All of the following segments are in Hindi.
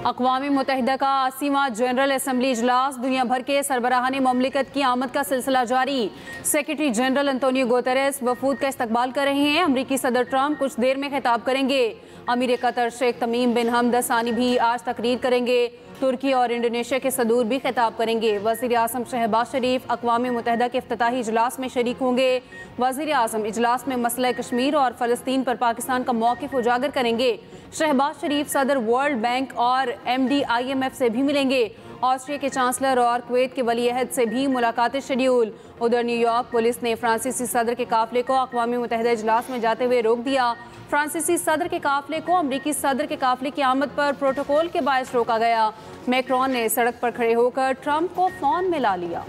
अक़वाम मुत्तहिदा का 80वां जनरल असम्बली इजलास, दुनिया भर के सरबराहान ममलिकत की आमद का सिलसिला जारी। सेक्रेटरी जनरल एंटोनियो गुतेरेस वफूद का इस्तकबाल कर रहे हैं। अमरीकी सदर ट्रंप कुछ देर में खिताब करेंगे। अमीर कतर शेख तमीम बिन हमद सानी भी आज तकरीर करेंगे। तुर्की और इंडोनेशिया के सदूर भी खिताब करेंगे। वज़ीर आज़म शहबाज शरीफ अक़वाम मुत्तहिदा के इफ्तिताही इजलास में शरीक होंगे। वज़ीर आज़म इजलास में मसला कश्मीर और फ़लस्तीन पर पाकिस्तान का मौक़िफ़ उजागर करेंगे। शहबाज शरीफ सदर वर्ल्ड बैंक और MD IMF से भी मिलेंगे। ऑस्ट्रिया के चांसलर और कुवैत के वली अहद से भी मुलाकातें शेड्यूल। उधर न्यूयॉर्क पुलिस ने फ्रांसीसी सदर के काफिले को अक़वाम मुत्तहिदा इजलास में जाते हुए रोक दिया। फ्रांसीसी सदर के काफिले को अमरीकी सदर के काफिले की आमद पर प्रोटोकॉल के बायस रोका गया। मैक्रोन ने सड़क पर खड़े होकर ट्रंप को फ़ोन में ला लिया।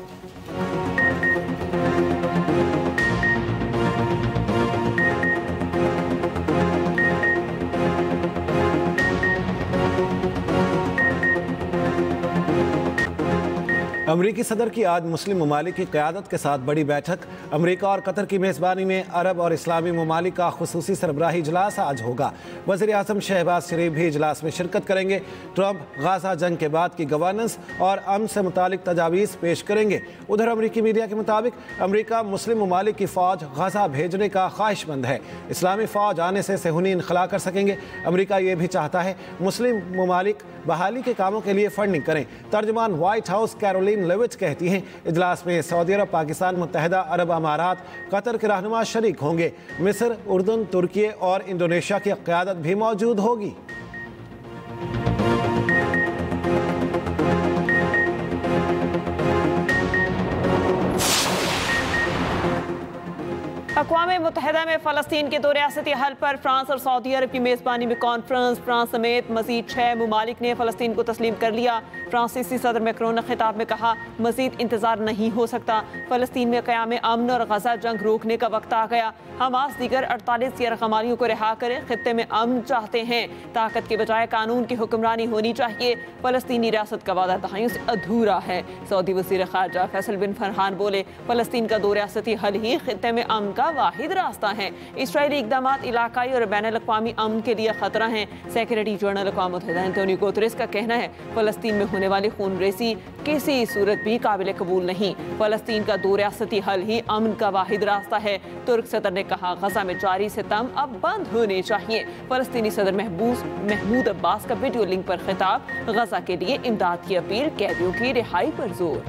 अमरीकी सदर की आज मुस्लिम ममालिक की क़यादत के साथ बड़ी बैठक। अमरीका और कतर की मेज़बानी में अरब और इस्लामी ममालिक का खुसूसी सरबराही इजलास आज होगा। वज़ीर आज़म शहबाज शरीफ भी इजलास में शिरकत करेंगे। ट्रंप गाज़ा जंग के बाद की गवर्नेंस और अमन से मुतालिक तजावीज़ पेश करेंगे। उधर अमरीकी मीडिया के मुताबिक अमरीका मुस्लिम ममालिक की फ़ौज गाज़ा भेजने का ख्वाहिशमंद है। इस्लामी फ़ौज आने से सेहूनी इनखला कर सकेंगे। अमरीका ये भी चाहता है मुस्लिम ममालिक बहाली के कामों के लिए फंडिंग करें। तर्जुमान व्हाइट हाउस कैरोलिन लेविट कहती हैं इजलास में सऊदी अरब, पाकिस्तान, मुत्तहिदा अरब अमारात, कतर के रहनुमा शरीक होंगे। मिस्र, उर्दन, तुर्की और इंडोनेशिया की क़यादत भी मौजूद होगी। अक़वाम मुत्तहिदा में फ़लस्तीन के 2 रियासती हल पर फ्रांस और सऊदी अरब की मेज़बानी में कॉन्फ्रेंस। फ्रांस समेत मज़ीद 6 ममालिक ने फ़लस्तीन को तस्लीम कर लिया। फ्रांसीसी सदर मैक्रोन ने खिताब में कहा, मज़ीद इंतज़ार नहीं हो सकता। फ़लस्तीन में क़याम अमन और गज़ा जंग रोकने का वक्त आ गया। हमास दीगर 48 यरग़मालियों को रिहा करे। ख़ित्ते में अमन चाहते हैं। ताकत के बजाय कानून की हुक्मरानी होनी चाहिए। फ़लस्तीनी रियासत का वादा दहाइयों से अधूरा है। सऊदी वज़ीर ख़ारजा फैसल बिन फरहान बोले, फ़लस्तीन का 2 रियासती हल ही ख़ित्ते में अमन का वाहिद रास्ता है। इस्राएली इक़दामात इलाकाई और बैनुल-अक़वामी अमन के लिए खतरा हैं। सेक्रेटरी जनरल अक़वाम मुत्तहिदा एंटोनियो गुतेरेस का कहना है, फ़लस्तीन में होने वाली खून रेसी किसी सूरत भी काबिल कबूल नहीं। फ़लस्तीन का 2 रियासती हल ही अमन का वाहिद रास्ता है। तुर्क सदर ने कहा, गज़ा में जारी सितम अब बंद होने चाहिए। फ़लस्तीनी सदर महमूद अब्बास का वीडियो लिंक पर खिताब, गज़ा के लिए इमदाद की अपील, कैदियों की रिहाई पर जोर।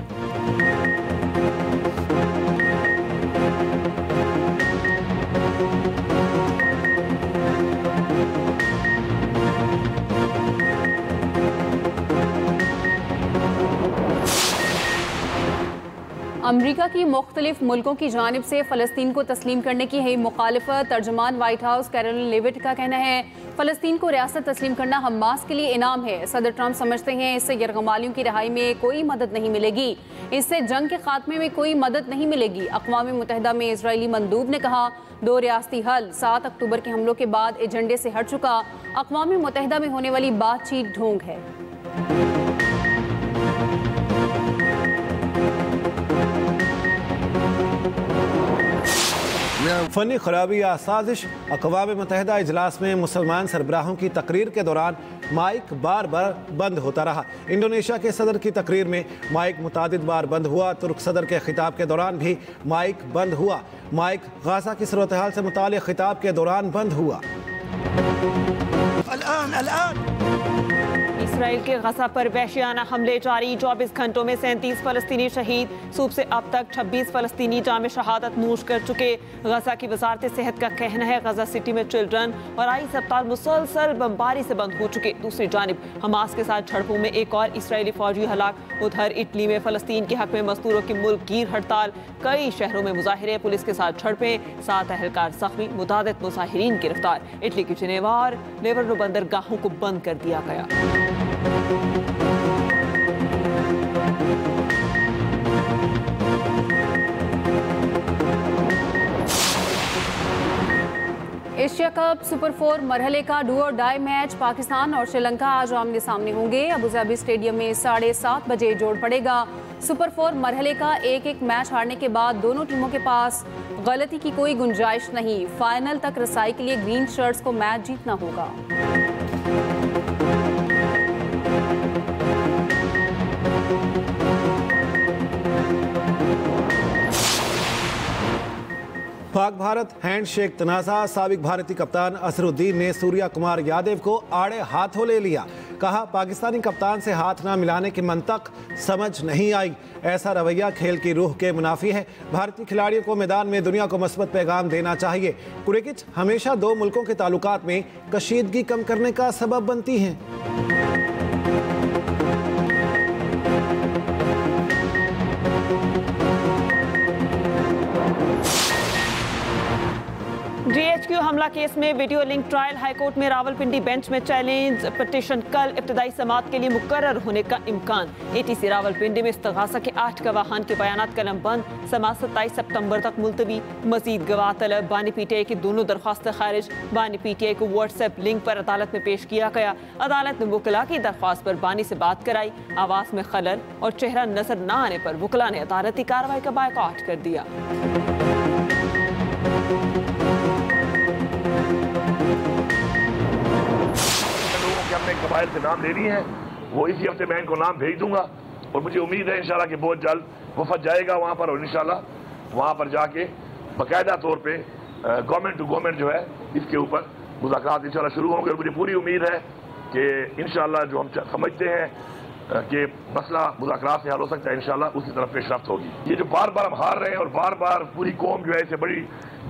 अमरीका की मुख्तलिफ मुल्कों की जानिब से फ़लस्तीन को तस्लीम करने की है मुखालिफत। तर्जुमान व्हाइट हाउस कैरोलिन लेविट का कहना है, फ़लस्तीन को रियासत तस्लीम करना हमास के लिए इनाम है। सदर ट्रंप समझते हैं इससे यरग़मालियों की रिहाई में कोई मदद नहीं मिलेगी, इससे जंग के खात्मे में कोई मदद नहीं मिलेगी। अक़वाम मुत्तहिदा में इजरायली मंदूब ने कहा, 2 रियासती हल 7 अक्टूबर के हमलों के बाद एजेंडे से हट चुका। अक़वाम मुत्तहिदा में होने वाली बातचीत ढोंग है। फनी खराबी या साजिश। अक़वाम मुत्तहिदा इजलास में मुसलमान सरबराहों की तकरीर के दौरान माइक बार बार बंद होता रहा। इंडोनेशिया के सदर की तकरीर में माइक मुतादिद बार बंद हुआ। तुर्क सदर के खिताब के दौरान भी माइक बंद हुआ। माइक गाज़ा की सूरत हाल से मुताल्लिक़ खिताब के दौरान बंद हुआ। इसराइल के गज़ा पर वहशियाना हमले जारी। 24 घंटों में 37 फ़लस्तीनी शहीद। सूब से अब तक 26 फ़लस्तीनी जाम शहादत नोश कर चुके। गज़ा की वजारत सेहत का कहना है, गज़ा सिटी में चिल्ड्रन और आई अस्पताल मुसलसल बमबारी से बंद हो चुके। दूसरी जानिब हमास के साथ झड़पों में एक और इसराइली फौजी हलाक। उधर इटली में फ़लस्तीन के हक में मज़दूरों की मुल्कगीर हड़ताल। कई शहरों में मुजाहिरे, पुलिस के साथ झड़पें, 7 अहलकार ज़ख्मी, मुतादिद मुजाहिरीन गिरफ्तार। इटली की जिनेवा और लिवरनो बंदरगाहों को बंद कर दिया गया। एशिया कप सुपर 4 मरहले का डू और डाई मैच पाकिस्तान और श्रीलंका आज आमने सामने होंगे। अबूधाबी स्टेडियम में 7:30 बजे जोड़ पड़ेगा। सुपर 4 मरहले का एक मैच हारने के बाद दोनों टीमों के पास गलती की कोई गुंजाइश नहीं। फाइनल तक रसाई के लिए ग्रीन शर्ट्स को मैच जीतना होगा। पाक भारत हैंडशेक तनाज़ा। साबिक भारतीय कप्तान अजहरुद्दीन ने सूर्या कुमार यादव को आड़े हाथों ले लिया। कहा, पाकिस्तानी कप्तान से हाथ ना मिलाने की मंतक समझ नहीं आई। ऐसा रवैया खेल की रूह के मुनाफी है। भारतीय खिलाड़ियों को मैदान में दुनिया को मस्बत पैगाम देना चाहिए। क्रिकेट हमेशा दो मुल्कों के ताल्लुकात में कशीदगी कम करने का सबब बनती है। GHQ हमला केस में वीडियो लिंक ट्रायल। हाईकोर्ट में रावलपिंडी बेंच में चैलेंज पिटीशन। कल इब्तदाई समाअत के लिए मुकर्रर होने का इम्कान। ATC रावलपिंडी में इस्तगासा के 8 गवाहान के बयानात कलम बंद। समाअत 27 सितंबर तक मुलतवी। मजीद गवाह तलब। बानी PTI की दोनों दरख्वास्तें खारिज। बानी PTI को व्हाट्सएप लिंक पर अदालत में पेश किया गया। अदालत ने वकला की दरख्वास्त पर बानी से बात कराई। आवाज़ में खलल और चेहरा नजर न आने पर वकला ने अदालती कार्रवाई का बायकॉट कर दिया। हमने कबाइल से नाम ले लिए हैं, वो इसी हफ्ते मैं इनको नाम भेज दूंगा और मुझे उम्मीद है इंशाल्लाह कि बहुत जल्द वफद जाएगा वहाँ पर और इंशाल्लाह वहाँ पर जाके बाकायदा तौर पे गवर्नमेंट टू गवर्नमेंट जो है इसके ऊपर मुज़ाकरात इंशाल्लाह शुरू होंगे। और मुझे पूरी उम्मीद है कि इंशाल्लाह जो हम समझते हैं कि मसला मुज़ाकरात से हल हो सकता है, इंशाल्लाह उसी तरफ पेशरफ्त होगी। ये जो बार बार हम हार रहे हैं और बार बार पूरी कौम जो है इसे बड़ी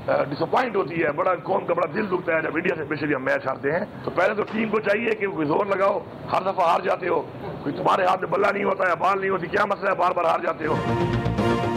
डिसअपॉइंट होती है, बड़ा कौम का बड़ा दिल दुखता है जब इंडिया से स्पेशली हम मैच हारते हैं। तो पहले तो टीम को चाहिए कि कोई जोर लगाओ। हर दफा हार जाते हो, कोई तुम्हारे हाथ में बल्ला नहीं होता है, बाल नहीं होती, क्या मसला है, बार बार हार जाते हो।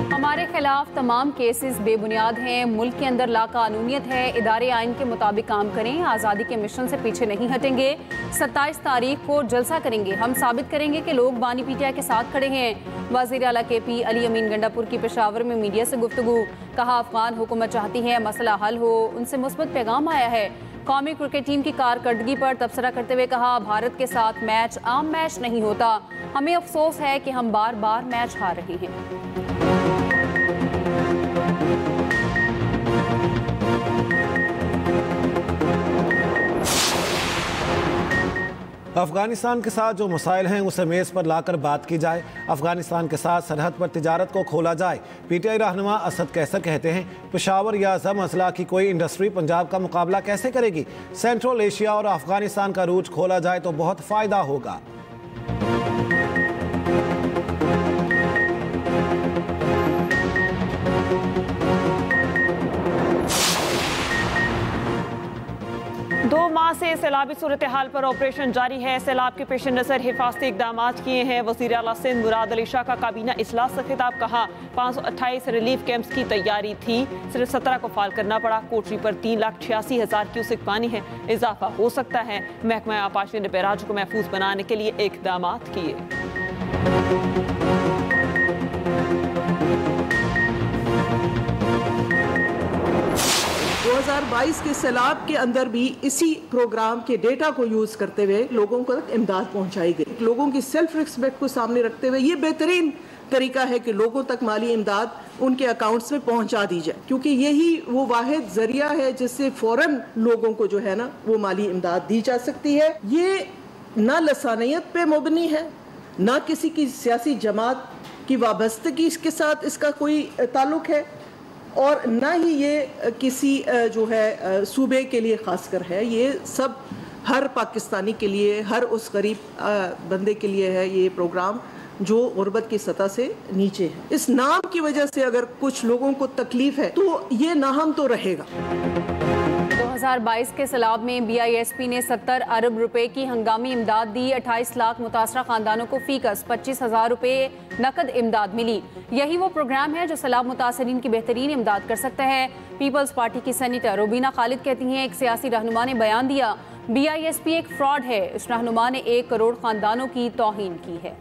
हमारे खिलाफ तमाम केसेस बेबुनियाद हैं। मुल्क के अंदर लाकानूनियत है। इदारे आइन के मुताबिक काम करें। आज़ादी के मिशन से पीछे नहीं हटेंगे। 27 तारीख को जलसा करेंगे। हम साबित करेंगे कि लोग बानी PTI के साथ खड़े हैं। वज़ीर आला KP अली अमीन गंडापुर की पेशावर में मीडिया से गुफ्तगू। कहा, अफगान हुकूमत चाहती है मसला हल हो, उनसे मुस्बत पैगाम आया है। कौमी क्रिकेट टीम की कारकर्दगी पर तबसरा करते हुए कहा, भारत के साथ मैच आम मैच नहीं होता। हमें अफसोस है कि हम बार बार मैच हार रहे हैं। अफगानिस्तान के साथ जो मसाइल हैं उसे मेज़ पर लाकर बात की जाए। अफगानिस्तान के साथ सरहद पर तिजारत को खोला जाए। PTI रहनुमा असद कैसर कहते हैं, पेशावर या जम अजला की कोई इंडस्ट्री पंजाब का मुकाबला कैसे करेगी। सेंट्रल एशिया और अफगानिस्तान का रूट खोला जाए तो बहुत फ़ायदा होगा। दो माह से सैलाबी सूरत हाल पर ऑपरेशन जारी है। सैलाब के पेश नज़र हिफाजती इकदाम किए हैं। वज़ीर आला सिंध मुराद अली शाह का काबीना इजलास से खिताब। कहा, 528 रिलीफ कैंप्स की तैयारी थी, सिर्फ 17 को फाल करना पड़ा। कोटरी पर 3,86,000 क्यूसेक पानी है, इजाफा हो सकता है। महकमा आपाशी ने बैराज को महफूज बनाने के लिए इकदाम किए। 2022 के सैलाब के अंदर भी इसी प्रोग्राम के डेटा को यूज करते हुए लोगों को इमदाद पहुंचाई गई। लोगों की सेल्फ रिस्पेक्ट को सामने रखते हुए ये बेहतरीन तरीका है कि लोगों तक माली इमदाद उनके अकाउंट्स में पहुंचा दी जाए, क्योंकि यही वो वाहिद जरिया है जिससे फौरन लोगों को जो है ना वो माली इमदाद दी जा सकती है। ये ना लसानियत पे मुबनी है, ना किसी की सियासी जमात की वाबस्तगी इसके साथ इसका कोई ताल्लुक है, और ना ही ये किसी जो है सूबे के लिए खासकर है। ये सब हर पाकिस्तानी के लिए, हर उस गरीब बंदे के लिए है ये प्रोग्राम जो गुर्बत की सतह से नीचे है। इस नाम की वजह से अगर कुछ लोगों को तकलीफ है तो ये नाहम तो रहेगा। 2022 के सैलाब में BISP ने 70 अरब रुपए की हंगामी इमदाद दी। 28 लाख मुतासरा खानदानों को फीकस 25,000 रुपए नकद इमदाद मिली। यही वो प्रोग्राम है जो सैलाब मुतासरीन की बेहतरीन इमदाद कर सकता है। पीपल्स पार्टी की सेनेटर रुबीना खालिद कहती हैं, एक सियासी रहनुमा ने बयान दिया BISP एक फ्रॉड है। इस रहनुमा ने 1 करोड़ खानदानों की तौहीन की है।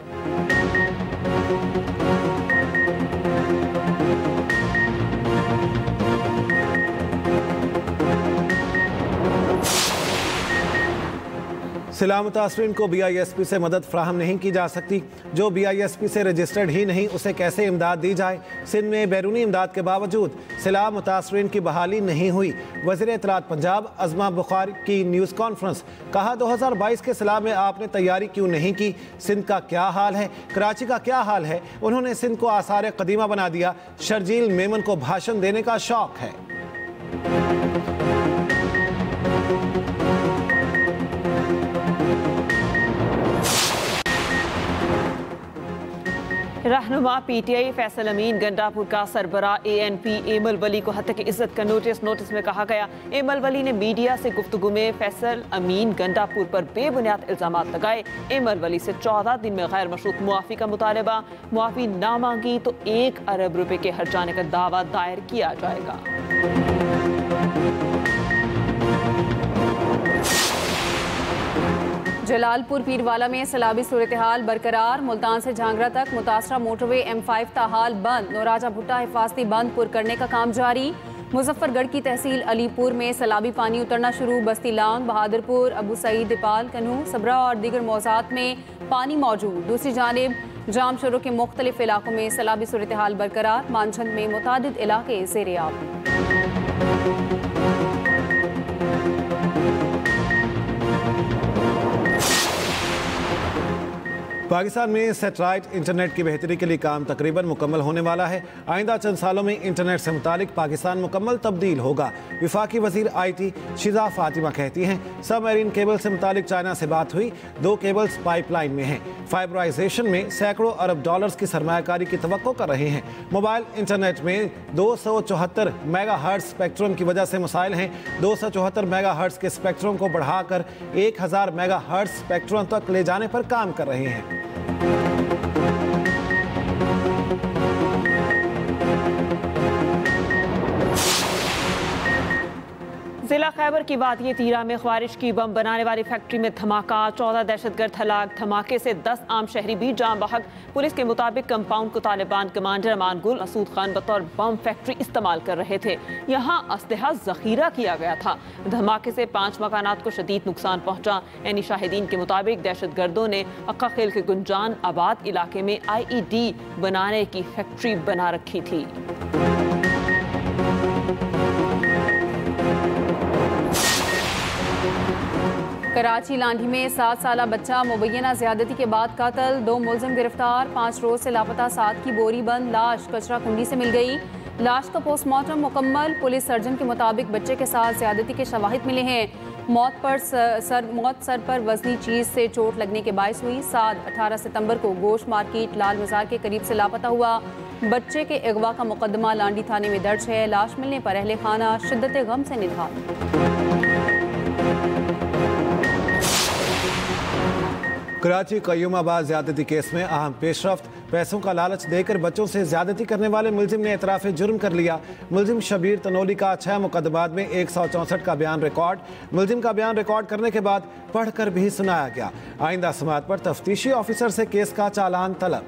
सैलाब मुतासरीन को BISP से मदद फ्राहम नहीं की जा सकती। जो BISP से रजिस्टर्ड ही नहीं उसे कैसे इमदाद दी जाए। सिंध में बैरूनी इमदाद के बावजूद सैलाब मुतासरीन की बहाली नहीं हुई। वज़ीर इत्तलात पंजाब अज़मा बुखारी की न्यूज़ कॉन्फ्रेंस। कहा, 2022 के सैलाब में आपने तैयारी क्यों नहीं की। सिंध का क्या हाल है, कराची का क्या हाल है। उन्होंने सिंध को आसार कदीमा बना दिया। शर्जील मेमन को भाषण देने का शौक है। रहनुमा पीटीआई फैसल अमीन गंडापुर का सरबरा ANP एमल वली को हत्या की इज्जत का नोटिस में कहा गया। एमल वली ने मीडिया से गुफ्तगू में फैसल अमीन गंडापुर पर बेबुनियाद इल्जामात लगाए। एमल वली से 14 दिन में गैर मशरूत मुआफ़ी का मुतालबा, मुआफ़ी ना मांगी तो 1 अरब रुपए के हर्जाने का दावा दायर किया जाएगा। जलालपुर पीरवाला में सैलाबी सूरत हाल बरकरार। मुल्तान से झांगरा तक मुतासरा मोटरवे M5 ताहाल बंद। नौराजा भुट्टा हिफाजती बंद पुर करने का काम जारी। मुजफ्फरगढ़ की तहसील अलीपुर में सैलाबी पानी उतरना शुरू। बस्ती लांग, बहादुरपुर, अबू सईद, दीपाल, कन्हू, सबरा और दीगर मौजात में पानी मौजूद। दूसरी जानिब जाम शोरों के मुख्तलिफ इलाकों में सैलाबी सूरत हाल बरकरार। मानछंद में मुतादिद इलाके ज़ेर-ए-आब। पाकिस्तान में सैटेलाइट इंटरनेट की बेहतरी के लिए काम तकरीबन मुकम्मल होने वाला है। आइंदा चंद सालों में इंटरनेट से मुतालिक पाकिस्तान मुकम्मल तब्दील होगा। विफाकी वजीर IT शिजा फातिमा कहती हैं सबमरीन केबल से मुतालिक चाइना से बात हुई। 2 केबल्स पाइपलाइन में हैं। फाइबराइजेशन में सैकड़ों अरब डॉलर्स की सरमायाकारी की तवक्को कर रहे हैं। मोबाइल इंटरनेट में 274 मेगाहर्ट्ज स्पेक्ट्रम की वजह से मसाइल हैं। 274 मेगाहर्ट्ज के स्पेक्ट्रम को बढ़ाकर 1000 मेगाहर्ट्ज स्पेक्ट्रम तक ले जाने पर काम कर रहे हैं। जिला खैबर की वादिये तीरा में ख्वारिश की बम बनाने वाली फैक्ट्री में धमाका। 14 दहशतगर्द हलाक। धमाके से 10 आम शहरी भी जाम बहक। पुलिस के मुताबिक कंपाउंड को तालिबान कमांडर अमान गुल मसूद खान बतौर बम फैक्ट्री इस्तेमाल कर रहे थे। यहाँ असलहा जखीरा किया गया था। धमाके से 5 मकानात को शदीद नुकसान पहुंचा। यानी शाहिदीन के मुताबिक दहशतगर्दों ने अक्का खेल के गुंजान आबाद इलाके में IED बनाने की फैक्ट्री बना रखी थी। कराची लांढी में 7 साला बच्चा मुबैना ज्यादती के बाद कातल। 2 मुलजिम गिरफ्तार। 5 रोज से लापता 7 की बोरी बंद लाश कचरा कुंडी से मिल गई। लाश का पोस्टमार्टम मुकम्मल। पुलिस सर्जन के मुताबिक बच्चे के साथ ज्यादती के शवाहिद मिले हैं। मौत सर पर वजनी चीज से चोट लगने के बायस हुई। 18 सितंबर को गोश्त मार्केट लाल मजार के करीब से लापता हुआ। बच्चे के अगवा का मुकदमा लांडी थाने में दर्ज है। लाश मिलने पर अहले खाना शिद्दत गम से निधार। कराची कयूमाबाद ज्यादती केस में अहम पेशरफ्त। पैसों का लालच देकर बच्चों से ज्यादती करने वाले मुलजिम ने एतराफ़ जुर्म कर लिया। मुलजिम शबीर तनोली का 6 मुकदमात में 164 का बयान रिकॉर्ड। मुलजिम का बयान रिकॉर्ड करने के बाद पढ़कर भी सुनाया गया। आइंदा समात पर तफ्तीशी ऑफिसर से केस का चालान तलब।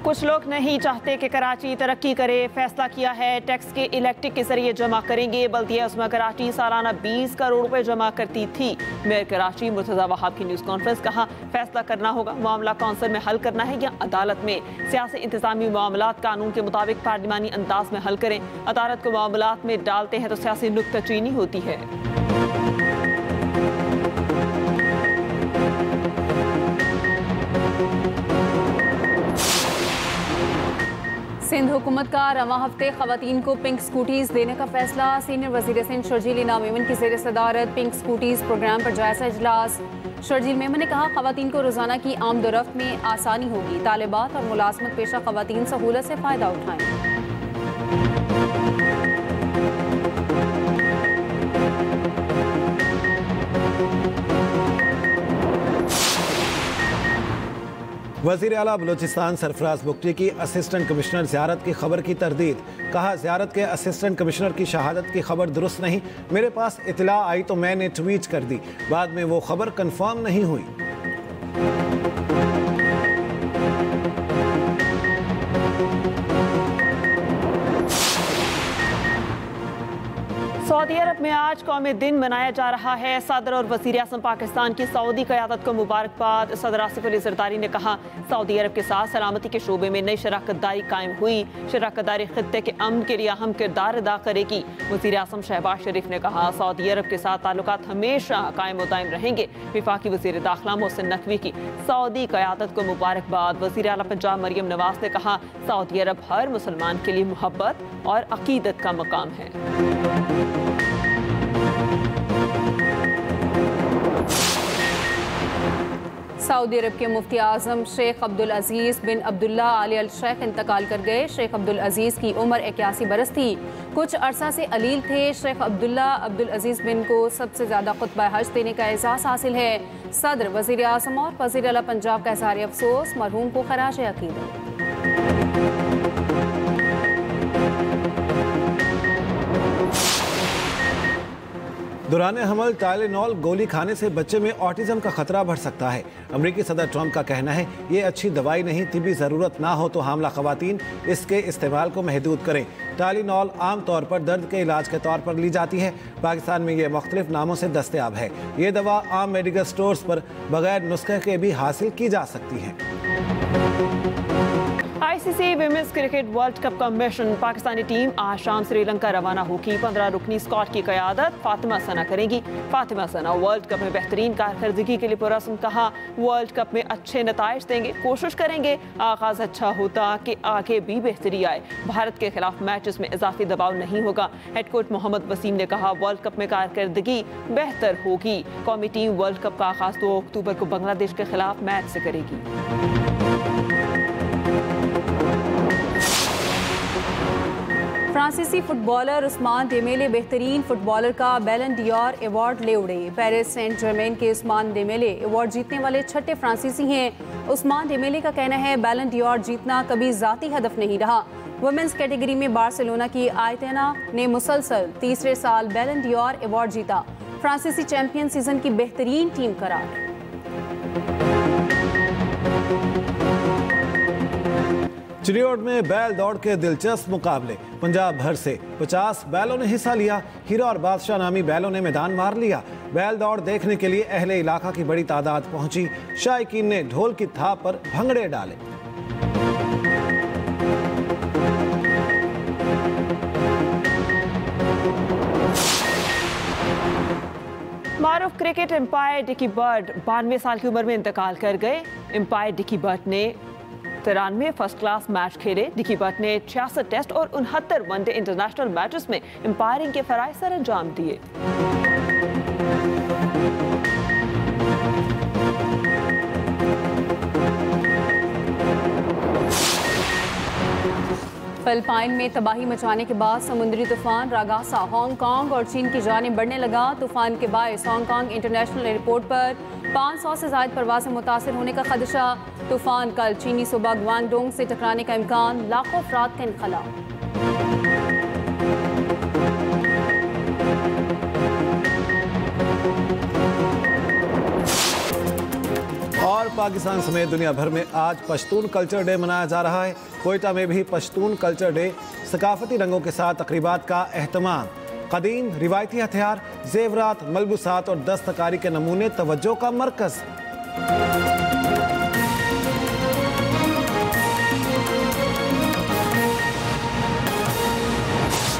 कुछ लोग नहीं चाहते कि कराची तरक्की करे। फैसला किया है टैक्स के इलेक्ट्रिक के जरिए जमा करेंगे। बल्दिया उसमें कराची सालाना 20 करोड़ रुपए जमा करती थी। मेयर कराची मुर्तज़ा वहाब की न्यूज़ कॉन्फ्रेंस। कहा फैसला करना होगा, मामला कौंसिल में हल करना है या अदालत में। सियासी इंतजामी मामलात कानून के मुताबिक पार्लिमानी अंदाज में हल करें। अदालत को मामलात में डालते हैं तो सियासी नुक्ताचीनी होती है। सिंध हुकूमत का रवां हफ्ते खवातीन को पिंक स्कूटीज देने का फैसला। सीनियर वजीर सिंध शर्जील इनाम मेमन की ज़ेर सदारत पिंक स्कूटीज प्रोग्राम पर जायजा इजलास। शर्जील मेमन ने कहा खवातीन को रोजाना की आमदोरफ्त में आसानी होगी। तालिबात और मुलाजमत पेशा खवातीन सहूलत से फ़ायदा उठाएं। वज़ीर आला बलूचिस्तान सरफराज बुगटी की असिस्टेंट कमिश्नर ज़ियारत की खबर की तरदीद। कहा ज़ियारत के असिस्टेंट कमिश्नर की शहादत की खबर दुरुस्त नहीं। मेरे पास इतला आई तो मैंने ट्वीट कर दी। बाद में वो खबर कंफर्म नहीं हुई। सऊदी अरब में आज कौमी दिन मनाया जा रहा है। सदर और वज़ीर आज़म पाकिस्तान की सऊदी क़यादत को मुबारकबाद। सदर आसिफ अली ज़रदारी ने कहा, सऊदी अरब के साथ सलामती के शोबे में नई शराकतदारी कायम हुई। शराकतदारी खित्ते के अमन के लिए अहम किरदार अदा करेगी। वज़ीर आज़म शहबाज शरीफ ने कहा, सऊदी अरब के साथ ताल्लुकात हमेशा कायम व दायम रहेंगे। वफाकी वज़ीर दाखिला मोहसिन नकवी की सऊदी क़यादत को मुबारकबाद। वज़ीर आला पंजाब मरियम नवाज ने कहा, सऊदी अरब हर मुसलमान के लिए मोहब्बत और अकीदत का मकाम है। सऊदी अरब के मुफ्ती आज़म शेख अब्दुल अजीज़ बिन अब्दुल्ला आले अल शेख इंतकाल कर गए। शेख अब्दुल अजीज़ की उम्र 81 बरस थी। कुछ अरसा से अलील थे। शेख अब्दुल्ला अब्दुल अजीज़ बिन को सबसे ज़्यादा खुतबा हज देने का एहसास हासिल है। सदर, वज़ीर आज़म और वज़ीर आला पंजाब का इज़हार अफसोस, मरहूम को खराज अक़ीदत। दौरान हमल टाइलेनॉल गोली खाने से बच्चे में ऑटिज्म का खतरा बढ़ सकता है। अमेरिकी सदर ट्रंप का कहना है, ये अच्छी दवाई नहीं, तिब्बी ज़रूरत ना हो तो हामला ख़वातीन इसके इस्तेमाल को महदूद करें। टाइलेनॉल आम तौर पर दर्द के इलाज के तौर पर ली जाती है। पाकिस्तान में ये मुख्तलिफ नामों से दस्तयाब है। ये दवा आम मेडिकल स्टोर्स पर बगैर नुस्खे के भी हासिल की जा सकती है। ICC women's cricket world cup का मिशन। पाकिस्तानी टीम आज शाम श्रीलंका रवाना होगी। 15 रुकनी स्क्वाड की क़यादत फातिमा सना करेंगी। फातिमा सना वर्ल्ड कप में बेहतरीन कारकर्दगी के लिए पुरस्म कहा, वर्ल्ड कप में अच्छे नताइज देंगे, कोशिश करेंगे आगाज अच्छा होता कि आगे भी बेहतरी आए। भारत के खिलाफ मैचेस में इजाफी दबाव नहीं होगा। हेड कोच मोहम्मद वसीम ने कहा, वर्ल्ड कप में कारकर्दगी बेहतर होगी। कौमी टीम वर्ल्ड कप का आगाज 2 अक्टूबर को बांग्लादेश के खिलाफ मैच से करेगी। फ्रांसीसी फुटबॉलर उस्मान डेमेले बेहतरीन फुटबॉलर का बैलन डियोर अवार्ड ले उड़े। पेरिस सेंट जर्मेन के उस्मान डेमेले अवार्ड जीतने वाले 6ठे फ्रांसीसी हैं। उस्मान डेमेले का कहना है, बैलन डियोर जीतना कभी ज़ाती हदफ नहीं रहा। वुमेंस कैटेगरी में बार्सिलोना की आयतेना ने मुसलसल तीसरे साल बैलन डियोर अवार्ड जीता। फ्रांसीसी चैंपियन सीजन की बेहतरीन टीम करार। चिड़ियोड में बैल दौड़ के दिलचस्प मुकाबले। पंजाब भर से 50 बैलों ने हिस्सा लिया। हीरा और बादशाह नामी बैलों ने मैदान मार लिया। बैल दौड़ देखने के लिए अहले इलाका की बड़ी तादाद पहुंची। शायकीन ने ढोल की थाप पर भंगड़े डाले। मारूफ क्रिकेट एम्पायर डिकी बर्ड 92 साल की उम्र में इंतकाल कर गए। एम्पायर डिकी बर्ड ने 93 फर्स्ट क्लास मैच खेले। डिकी बर्ड ने 66 टेस्ट और 69 वनडे इंटरनेशनल मैचेस में एम्पायरिंग के फराइज सर अंजाम दिए। फिलिपाइन में तबाही मचाने के बाद समुद्री तूफान रागासा हांगकांग और चीन की जानिब बढ़ने लगा। तूफान के बायस हांगकांग इंटरनेशनल एयरपोर्ट पर 500 से ज़ायद परवाज़ें मुतासिर होने का खदशा। तूफान कल चीनी सूबा ग्वांगडोंग से टकराने का इम्कान, लाखों अफराद का इनखला। और पाकिस्तान समेत दुनिया भर में आज पश्तून कल्चर डे मनाया जा रहा है। कोयटा में भी पश्तून कल्चर डे सकाफती रंगों के साथ तकरीबात का एहतमाम। कदीम रिवायती हथियार, जेवरात, मलबूसात और दस्तकारी के नमूने तवज्जो का मरकज़।